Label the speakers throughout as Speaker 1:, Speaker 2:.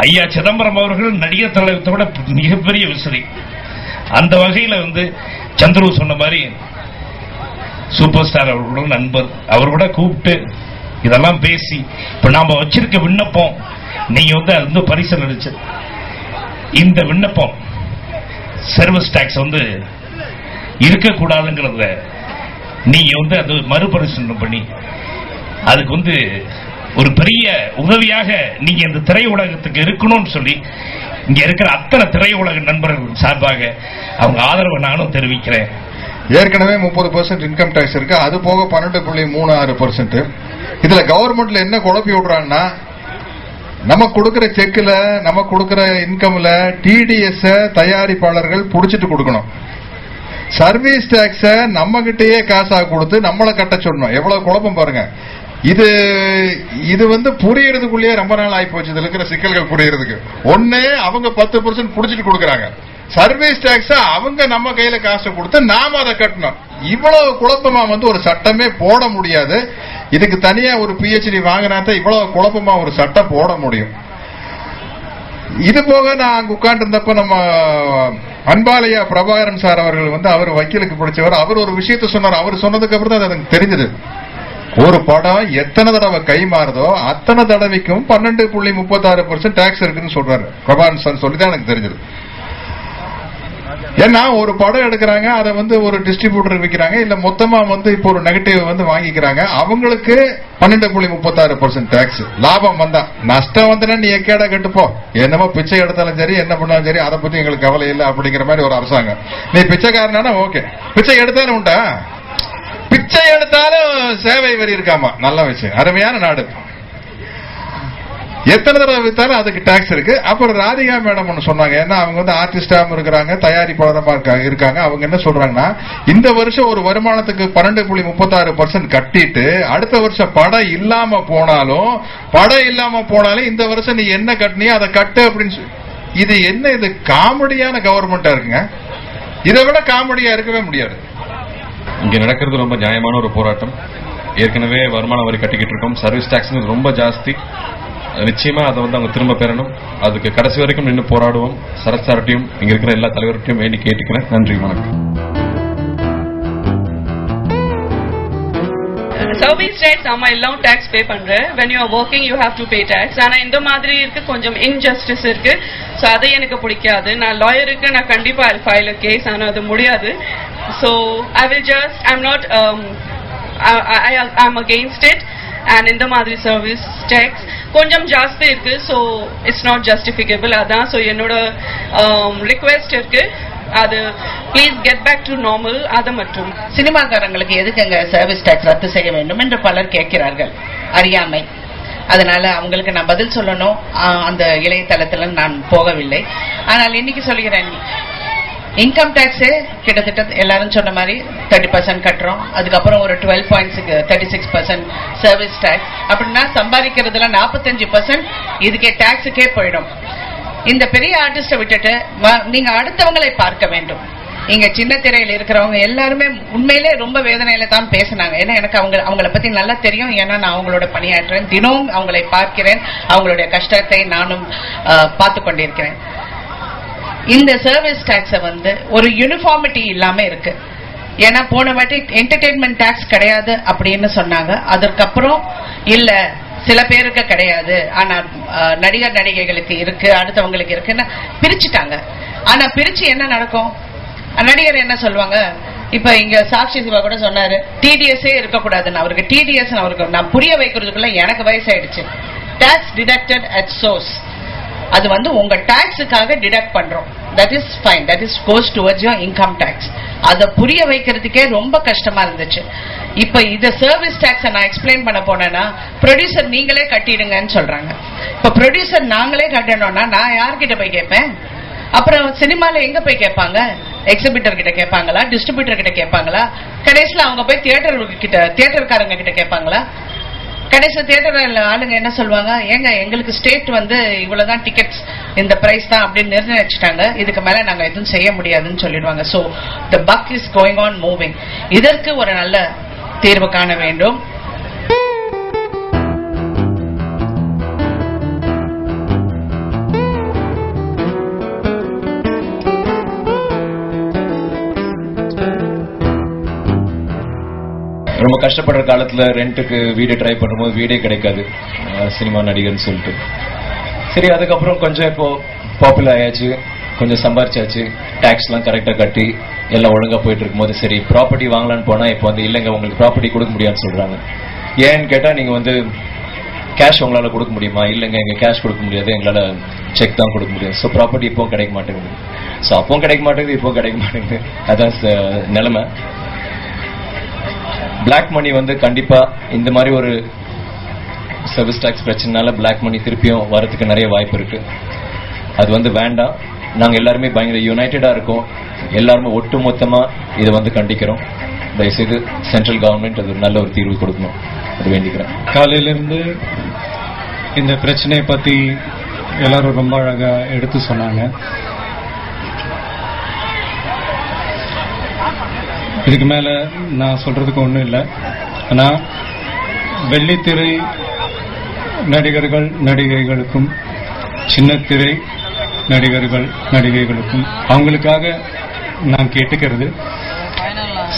Speaker 1: ஐயா சிதம்பரம் அவர்கள் நடிகர் தலைவத்தோட மிகப்பெரிய விசிறி. அந்த வகையில் சந்துரு சொன்ன மாதிரி சூப்பர் ஸ்டார் அவர்களோட நண்பர், அவர் கூட கூப்பிட்டு இதெல்லாம் பேசி இப்ப நாம வச்சிருக்க விண்ணப்பம் நீங்க அது பரிசீலிச்சு இந்த விண்ணப்பம் சர்வீஸ் டாக்ஸ் இருக்கக்கூடாதுங்கிறத நீங்க அது மறுபரிசீலனை பண்ணி அதுக்கு ஒரு பெரிய உதவியாக நீங்க இந்த திரையுலகத்துக்கு இருக்கணும்னு சொல்லி இங்க இருக்கிற அத்தனை திரையுலக நண்பர்கள் சார்பாக அவங்க ஆதரவை நானும் தெரிவிக்கிறேன்.
Speaker 2: ஏற்கனவே 30% இன்கம் டாக்ஸ் இருக்கு, அது போக 12.36%. இதுல கவர்மெண்ட்ல என்ன குழப்பி விடுறாங்கன்னா, நம்ம கொடுக்கிற செக்ல நம்ம கொடுக்கிற இன்கம்ல டிடிஎஸ் தயாரிப்பாளர்கள் புடிச்சிட்டு கொடுக்கணும், சர்வீஸ் டாக்ஸ நம்ம கிட்டயே காசா கொடுத்து நம்மளை கட்ட சொல்லணும். எவ்வளவு குழப்பம் பாருங்க. இது புரியறதுக்குள்ளேயே ரொம்ப நாள் ஆகி போச்சு. இதுல இருக்கிற சிக்கல்கள் புரியறதுக்கு ஒண்ணு, அவங்க 10% புடிச்சிட்டு கொடுக்கறாங்க. சர்வீஸ் டாக்ஸ் அவங்க நம்ம கையில காசு கொடுத்து நாம அதை கட்டணும். இவ்வளவு குழப்பமா ஒரு சட்டமே போட முடியாது. இதுக்கு தனியா ஒரு PhD வாங்கினாத்தான் இவ்வளவு குழப்பமா ஒரு சட்டம் போட முடியும். இது போக நான் அங்க உட்கார்ந்து இருந்தப்ப நம்ம அன்பாலயா பிரபாகரன் சார் அவர்கள் அவர் வக்கீலுக்கு படிச்சவர். அவர் ஒரு விஷயத்த சொன்னார். அவர் சொன்னதுக்கு அப்புறம் தான் எனக்கு தெரிஞ்சது. ஒரு படம் எத்தனை தடவை கை மாறுதோ அத்தனை தடவைக்கும் 12.36% டாக்ஸ் இருக்குன்னு சொல்றாரு பிரபாகரன் சார். சொல்லிதான் எனக்கு தெரிஞ்சது. ஏன்னா ஒரு படம் எடுக்கிறாங்க, அதை ஒரு டிஸ்ட்ரிபியூட்டர் விற்கிறாங்க, இல்ல மொத்தமா இப்போ ஒரு நெகட்டிவ் வாங்கிக்கிறாங்க. அவங்களுக்கு 12.36% டாக்ஸ். லாபம் வந்தா, நஷ்டம் வந்தா நீ எக்கேடா கட்டுப்போ, என்னமோ பிச்சை எடுத்தாலும் சரி என்ன பண்ணாலும் சரி அதை பத்தி எங்களுக்கு கவலை இல்லை அப்படிங்கிற மாதிரி ஒரு அரசாங்கம். நீ பிச்சைக்காரனா ஓகே, பிச்சை எடுத்தாலும் உண்டா, பிச்சை எடுத்தாலும் சேவை வரி இருக்காமா. நல்ல விஷயம், அருமையான நாடு. எத்தனை தடவை வித்தாலும் அதுக்கு டாக்ஸ் இருக்கு. அப்புறம் ராதிகா மேடம் ஒன்னு சொன்னாங்க. ஏன்னா அவங்க ஆர்டிஸ்டாவும் இருக்கிறாங்க, தயாரிப்பாளரமா இருக்காங்க. அவங்க என்ன சொல்றாங்கன்னா, இந்த வருஷம் ஒரு வருமானத்துக்கு 12.36% கட்டிட்டு அடுத்த வருஷம் படம் இல்லாம போனாலும் இந்த வருஷம் நீ என்ன கட்டினியோ அதை கட்டு அப்படின்னு. இது என்ன, இது காமெடியான கவர்மெண்டா இருக்குங்க. இதை விட காமெடியா இருக்கவே முடியாது.
Speaker 3: இங்க நடக்கிறது ரொம்ப நியாயமான ஒரு போராட்டம். ஏற்கனவே வருமான வரி கட்டிக்கிட்டு இருக்கோம். சர்வீஸ் டாக்ஸ் ரொம்ப ஜாஸ்தி. நிச்சயமா அதை அவங்க திரும்ப பெறணும். அதுக்கு கடைசி வரைக்கும் நின்று போராடுவோம். சரத் சார்ட்டையும் இங்க இருக்கிற எல்லா தலைவர்கிட்டையும் வேண்டி கேட்டுக்கிறேன். நன்றி, வணக்கம்.
Speaker 4: சர்வீஸ் டாக்ஸ் ஆமா எல்லாம் டாக்ஸ் பே பண்ற. when you are working you have to pay tax. ஆனா இந்த மாதிரி இருக்கு, கொஞ்சம் இன்ஜஸ்டிஸ் இருக்கு. சோ அது எனக்கு பிடிக்காது. நான் லாயருக்கு நான் கண்டிப்பா I'll file a case. ஆனா அது முடியாது. So I will just I'm against it. And இந்த மாதிரி சர்வீஸ் டாக்ஸ் கொஞ்சம் ஜாஸ்தி இருக்கு. So it's not justifiable. அதான் ஸோ என்னோட ரிக்வெஸ்ட் இருக்கு, அது please get back to normal. அது மட்டும்
Speaker 5: சினிமாக்காரங்களுக்கு எதுக்குங்க சர்வீஸ் டாக்ஸ் ரத்து செய்ய வேண்டும் என்று பலர் கேட்கிறார்கள், அறியாமை. அதனால அவங்களுக்கு நான் பதில் சொல்லணும். அந்த இளையதளத்துல நான் போகவில்லை. ஆனால் இன்னைக்கு சொல்கிறேன், இன்கம் டாக்ஸே கிட்டத்தட்ட எல்லாரும் சொன்ன மாதிரி 30% கட்டுறோம். அதுக்கப்புறம் ஒரு 12.36% சர்வீஸ் டாக்ஸ். அப்படின்னா சம்பாதிக்கிறதுல 45% இதுக்கே டாக்ஸுக்கே போயிடும். இந்த பெரிய ஆர்டிஸ்ட விட்டுட்டு நீங்க அடுத்தவங்களை பார்க்க வேண்டும். இங்க சின்ன திரையில இருக்கிறவங்க எல்லாருமே உண்மையிலே ரொம்ப வேதனையில தான் பேசினாங்க. ஏன்னா எனக்கு அவங்கள பத்தி நல்லா தெரியும். ஏன்னா நான் அவங்களோட பணியாற்றுறேன், தினமும் அவங்களை பார்க்கிறேன், அவங்களுடைய கஷ்டத்தை நானும் பார்த்து கொண்டிருக்கிறேன். இந்த சர்வீஸ் டாக்ஸ ஒரு யூனிஃபார்மிட்டி இல்லாம இருக்கு. ஏன்னா போன வாட்டி என்டர்டெயின்மெண்ட் டாக்ஸ் கிடையாது அப்படின்னு சொன்னாங்க. அதற்கப்புறம் இல்ல சில பேருக்கு கிடையாது, ஆனா நடிகர் நடிகைகளுக்கு இருக்கு, அடுத்தவங்களுக்கு இருக்குன்னு பிரிச்சுட்டாங்க. ஆனா பிரிச்சு என்ன நடக்கும், நடிகர் என்ன சொல்லுவாங்க, இப்ப இங்க சாக்ஷி சிவா கூட சொன்னாரு டிடிஎஸ் இருக்கக்கூடாதுன்னு. அவருக்கு டிடிஎஸ் அவருக்கு நான் புரிய வைக்கிறதுக்குள்ள எனக்கு வயசாயிடுச்சு. டாக்ஸ் டிடக்டட் அட் சோர்ஸ், அது உங்க டாக்ஸுக்காக டிடக்ட் பண்றோம். That is fine, that is goes towards your income tax. அதை புரிய வைக்கிறதுக்கே ரொம்ப கஷ்டமா இருந்துச்சு. இப்ப இத சர்வீஸ் டாக்ஸ் நான் எக்ஸ்பிளைன் பண்ண போனேன்னா ப்ரொடியூசர் நீங்களே கட்டிடுங்கன்னு சொல்றாங்க. இப்ப ப்ரொடியூசர் நாங்களே கட்டணும்னா நான் யார்கிட்ட போய் கேட்பேன்? அப்புறம் சினிமால எங்க போய் கேட்பாங்க? எக்ஸிபிட்டர் கிட்ட கேட்பாங்களா, டிஸ்ட்ரிபியூட்டர் கிட்ட கேட்பாங்களா, கடைசியில அவங்க போய் தியேட்டர்காரங்க கிட்ட கேட்பாங்களா? கடைசி தியேட்டர் ஆளுங்க என்ன சொல்லுவாங்க, ஏங்க எங்களுக்கு ஸ்டேட் இவ்வளவுதான் டிக்கெட்ஸ், இந்த பிரைஸ் தான் அப்படின்னு நிர்ணயிச்சுட்டாங்க, இதுக்கு மேல நாங்க எதுவும் செய்ய முடியாதுன்னு சொல்லிடுவாங்க. So the buck is going on moving. இதற்கு ஒரு நல்ல தீர்வு காண வேண்டும்.
Speaker 6: ரொம்ப கஷ்டப்படுற காலத்துல ரெண்டுக்கு வீடு ட்ரை பண்ணும்போது வீடே கிடைக்காது சினிமா நடிகர்னு சொல்லிட்டு. சரி, அதுக்கப்புறம் கொஞ்சம் இப்போ பாப்புலர் ஆயாச்சு, கொஞ்சம் சம்பாரிச்சாச்சு, டாக்ஸ்லாம் கரெக்டாக கட்டி எல்லாம் ஒழுங்கா போயிட்டு இருக்கும்போது சரி ப்ராப்பர்ட்டி வாங்கலான்னு போனா இப்போ வந்து இல்லைங்க உங்களுக்கு ப்ராப்பர்ட்டி கொடுக்க முடியாதுன்னு சொல்றாங்க. ஏன்னு கேட்டா நீங்க வந்து கேஷ் உங்களால கொடுக்க முடியுமா? இல்லைங்க எங்க கேஷ் கொடுக்க முடியாது, எங்களால செக் தான் கொடுக்க முடியும். ஸோ ப்ராப்பர்ட்டி இப்போ கிடைக்க மாட்டேங்குது. ஸோ அப்போ கிடைக்க மாட்டேங்குது, இப்போ கிடைக்க மாட்டேங்குது. அதான் நிலைமை. பிளாக் மணி வந்து கண்டிப்பா இந்த மாதிரி ஒரு சர்வீஸ் டாக்ஸ் பிரச்சனைனால பிளாக் மணி திருப்பியும் வரதுக்கு நிறைய வாய்ப்பு இருக்கு. அது வந்து வேண்டாம். நாங்க எல்லாருமே பயங்கர யுனைடெடா இருக்கோம், எல்லாருமே ஒட்டு மொத்தமா இதை வந்து கண்டிக்கிறோம். தயவுசெய்து சென்ட்ரல் கவர்மெண்ட் அது நல்ல ஒரு தீர்வு கொடுக்கணும், அது வேண்டிக்கிறேன்.
Speaker 7: காலையிலிருந்து இந்த பிரச்சனையை பத்தி எல்லாரும் ரொம்ப அழகா எடுத்து சொன்னாங்க. இதுக்கு மேல நான் சொல்றதுக்கு ஒண்ணும் இல்லை. ஆனா வெள்ளித்திரை நடிகர்கள் நடிகைகளுக்கும் சின்னத்திரை நடிகர்கள் நடிகைகளுக்கும் அவங்களுக்காக நான் கேட்டுக்கிறது,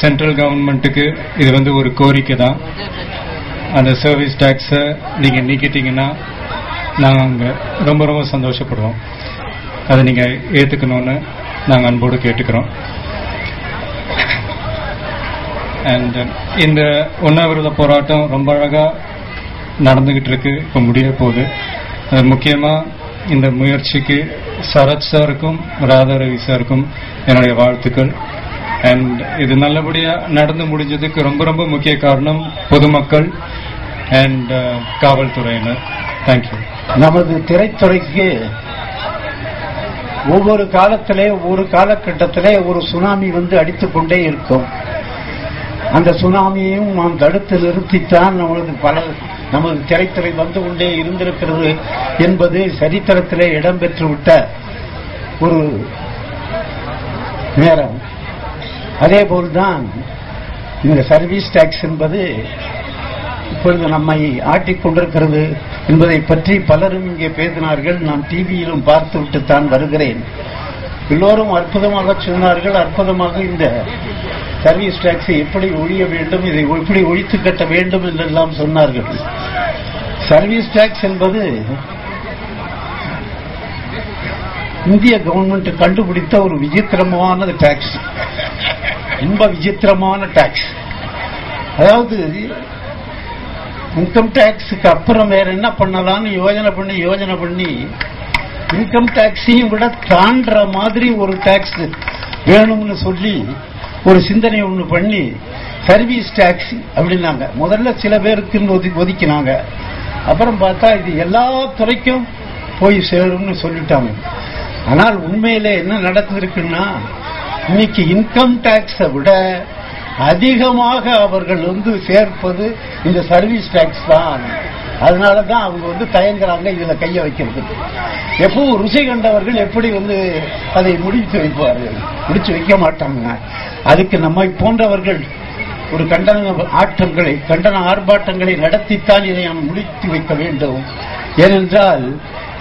Speaker 7: சென்ட்ரல் கவர்மெண்ட்டுக்கு இது வந்து ஒரு கோரிக்கை தான். அந்த சர்வீஸ் டாக்ஸை நீங்க நீக்கிட்டீங்கன்னா நாங்க ரொம்ப ரொம்ப சந்தோஷப்படுவோம். அதை நீங்க ஏத்துக்கணும்னு நாங்கள் அன்போடு கேட்டுக்கிறோம். அண்ட் இந்த உண்ணாவிரத போராட்டம் ரொம்ப அழகா நடந்துகிட்டு இருக்கு, இப்ப முடிய போகுது. முக்கியமா இந்த முயற்சிக்கு சரத் சாருக்கும் ராதா ரவி சாருக்கும் என்னுடைய வாழ்த்துக்கள். அண்ட் இது நல்லபடியா நடந்து முடிஞ்சதுக்கு ரொம்ப ரொம்ப முக்கிய காரணம் பொதுமக்கள் அண்ட் காவல்துறையினர். தேங்க்யூ.
Speaker 8: நமது திரைத்துறைக்கு ஒவ்வொரு காலத்திலே ஒரு காலகட்டத்திலே ஒரு சுனாமி வந்து அடித்துக்கொண்டே இருக்கும். அந்த சுனாமியையும் நாம் தடுத்து நிறுத்தித்தான் நமது திரைத்துறை வந்து கொண்டே இருந்திருக்கிறது என்பது சரித்திரத்திலே இடம்பெற்றுவிட்ட ஒரு நேரம். அதேபோல்தான் இந்த சர்வீஸ் டாக்ஸ் என்பது இப்பொழுது நம்மை ஆட்டிக்கொண்டிருக்கிறது என்பதை பற்றி பலரும் இங்கே பேசினார்கள். நான் டிவியிலும் பார்த்துவிட்டுத்தான் வருகிறேன். எல்லோரும் அற்புதமாக சொன்னார்கள். அற்புதமாக இந்த சர்வீஸ் டாக்ஸை எப்படி ஒழிய வேண்டும், இதை எப்படி ஒழித்து கட்ட வேண்டும் என்றெல்லாம் சொன்னார்கள். சர்வீஸ் டாக்ஸ் என்பது இந்திய கவர்மெண்ட் கண்டுபிடித்த ஒரு விசித்திரமான டாக்ஸ், ரொம்ப விசித்திரமான டாக்ஸ். அதாவது இன்கம் டாக்ஸுக்கு அப்புறம் வேற என்ன பண்ணலாம்னு யோஜனை பண்ணி இன்கம் டாக்ஸையும் விட தாண்டுற மாதிரி ஒரு டாக்ஸ் வேணும்னு சொல்லி ஒரு சிந்தனை ஒண்ணு பண்ணி சர்வீஸ் டாக்ஸ் அப்படின்னாங்க. முதல்ல சில பேருக்கு ஒதுக்கினாங்க. அப்புறம் பார்த்தா இது எல்லா துறைக்கும் போய் சேரும்னு சொல்லிட்டாங்க. ஆனால் உண்மையிலே என்ன நடந்திருக்குன்னா இன்னைக்கு இன்கம் டாக்ஸை விட அதிகமாக அவர்கள் வந்து சேர்ப்பது இந்த சர்வீஸ் டாக்ஸ் தான். அதனாலதான் அவங்க தயங்குறாங்க இதுல கைய வைக்கிறது. எப்பவும் ருசி கண்டவர்கள் எப்படி அதை முடித்து வைப்பார்கள், முடிச்சு வைக்க மாட்டாங்க. அதுக்கு நம்மை போன்றவர்கள் ஒரு கண்டன ஆர்ப்பாட்டங்களை நடத்தித்தான் இதை நாம் முடித்து வைக்க வேண்டும். ஏனென்றால்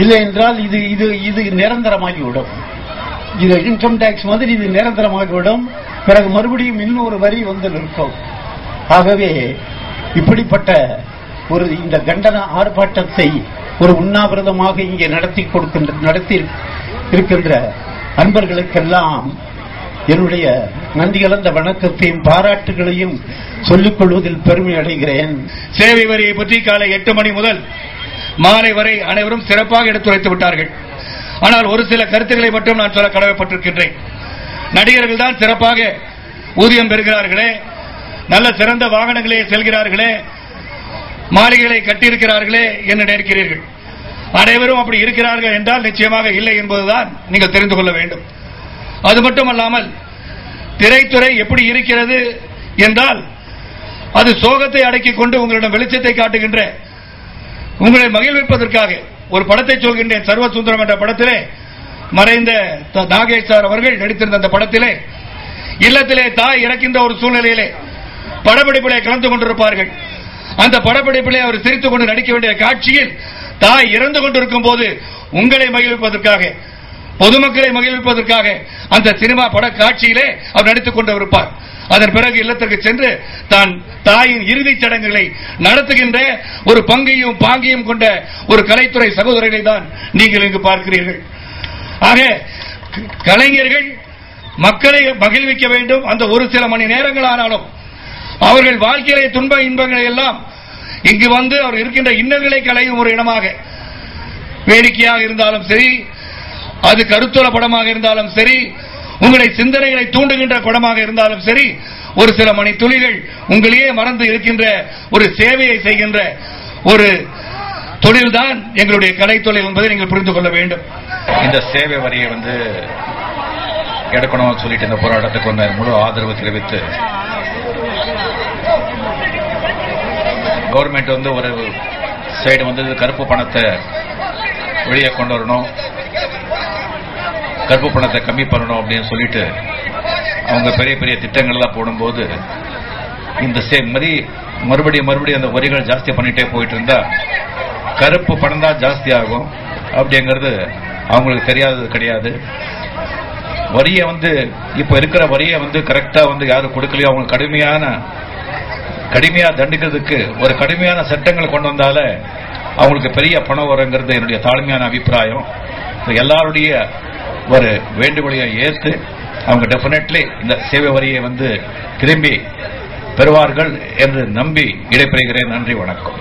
Speaker 8: இல்லை என்றால் இது இது இது நிரந்தரமாகிவிடும். இது இன்கம் டாக்ஸ் மாதிரி இது நிரந்தரமாகிவிடும். பிறகு மறுபடியும் இன்னொரு வரி நிற்கும். ஆகவே இப்படிப்பட்ட ஒரு இந்த கண்டன ஆர்ப்பாட்டத்தை ஒரு உண்ணாவிரதமாக இங்கே நடத்தி இருக்கின்ற அன்பர்களுக்கெல்லாம் என்னுடைய நன்றி கலந்த வணக்கத்தையும் பாராட்டுகளையும் சொல்லிக் கொள்வதில் பெருமை அடைகிறேன்.
Speaker 9: சேவை வரியை பற்றி காலை 8 மணி முதல் மாலை வரை அனைவரும் சிறப்பாக எடுத்துரைத்து விட்டார்கள். ஆனால் ஒரு சில கருத்துக்களை மட்டும் நான் சொல்ல கடமைப்பட்டிருக்கின்றேன். நடிகர்கள் தான் சிறப்பாக ஊதியம் பெறுகிறார்களே, நல்ல சிறந்த வாகனங்களே செல்கிறார்களே, மாளிகைகளை கட்டியிருக்கிறார்களே என்று நினைக்கிறீர்கள். அனைவரும் அப்படி இருக்கிறார்கள் என்றால் நிச்சயமாக இல்லை என்பதுதான் நீங்கள் தெரிந்து கொள்ள வேண்டும். அது மட்டுமல்லாமல் திரைத்துறை எப்படி இருக்கிறது என்றால் அது சோகத்தை அடக்கிக் கொண்டு உங்களிடம் வெளிச்சத்தை காட்டுகின்ற, உங்களை மகிழ்விப்பதற்காக ஒரு படத்தை சொல்கின்றேன். சர்வசுந்தரம் என்ற படத்திலே மறைந்த நாகேஷ் சார் அவர்கள் நடித்திருந்த அந்த படத்திலே இல்லத்திலே தாய் இறக்கின்ற ஒரு சூழ்நிலையிலே படப்பிடிப்பிலே கலந்து கொண்டிருப்பார்கள். அந்த படப்பிடிப்பிலே அவர் சிரித்துக் கொண்டு நடிக்க வேண்டிய காட்சியில் தாய் இறந்து கொண்டிருக்கும் போது உங்களை மகிழ்விப்பதற்காக, பொதுமக்களை மகிழ்விப்பதற்காக அந்த சினிமா பட காட்சியிலே அவர் நடித்துக் கொண்டு இருப்பார். அதன் பிறகு இல்லத்திற்கு சென்று தான் தாயின் இறுதிச் சடங்குகளை நடத்துகின்ற ஒரு பங்கையும் பாங்கையும் கொண்ட ஒரு கலைத்துறை சகோதரர்களை தான் நீங்கள் இங்கு பார்க்கிறீர்கள். ஆக கலைஞர்கள் மக்களை மகிழ்விக்க வேண்டும். அந்த ஒரு சில மணி நேரங்கள் ஆனாலும் அவர்கள் வாழ்க்கையிலே துன்ப இன்பங்களை எல்லாம் இங்கு வந்து அவர் இருக்கின்ற இன்னல்களை களையும் ஒரு இடமாக, வேடிக்கையாக இருந்தாலும் சரி, அது கருத்துள்ள படமாக இருந்தாலும் சரி, உங்களை சிந்தனைகளை தூண்டுகின்ற படமாக இருந்தாலும் சரி, ஒரு சில மணி துளிகள் உங்களையே மறந்து இருக்கின்ற ஒரு சேவையை செய்கின்ற ஒரு தொழில்தான் எங்களுடைய கலை தொழில் என்பதை நீங்கள் புரிந்து கொள்ள வேண்டும்.
Speaker 10: இந்த சேவை வரியை எடுக்கணும்னு சொல்லிட்டு இந்த போராட்டத்துக்கு முழு ஆதரவு தெரிவித்து கவர்மெண்ட் ஒரு சைடு கருப்பு பணத்தை வெளியே கொண்டு வரணும், கருப்பு பணத்தை கம்மி பண்ணணும் அப்படின்னு சொல்லிட்டு அவங்க பெரிய பெரிய திட்டங்கள்லாம் போடும்போது இந்த மறுபடியும் அந்த வரிகள் ஜாஸ்தி பண்ணிட்டே போயிட்டு இருந்தா கருப்பு பணம் தான் ஜாஸ்தி ஆகும் அப்படிங்கிறது அவங்களுக்கு தெரியாதது கிடையாது. வரியை இப்ப இருக்கிற வரியை கரெக்டா யாரும் கொடுக்கலையோ அவங்க கடுமையா தண்டிக்கிறதுக்கு ஒரு கடுமையான சட்டங்களை கொண்டு வந்தால அவங்களுக்கு பெரிய பணம் வருங்கிறது என்னுடைய தாழ்மையான அபிப்பிராயம். எல்லாருடைய ஒரு வேண்டுகோளையை ஏற்று அவங்க டெஃபினெட்லி இந்த சேவை வரியை திரும்பி பெறுவார்கள் என்று நம்பி இடைபெறுகிறேன். நன்றி, வணக்கம்.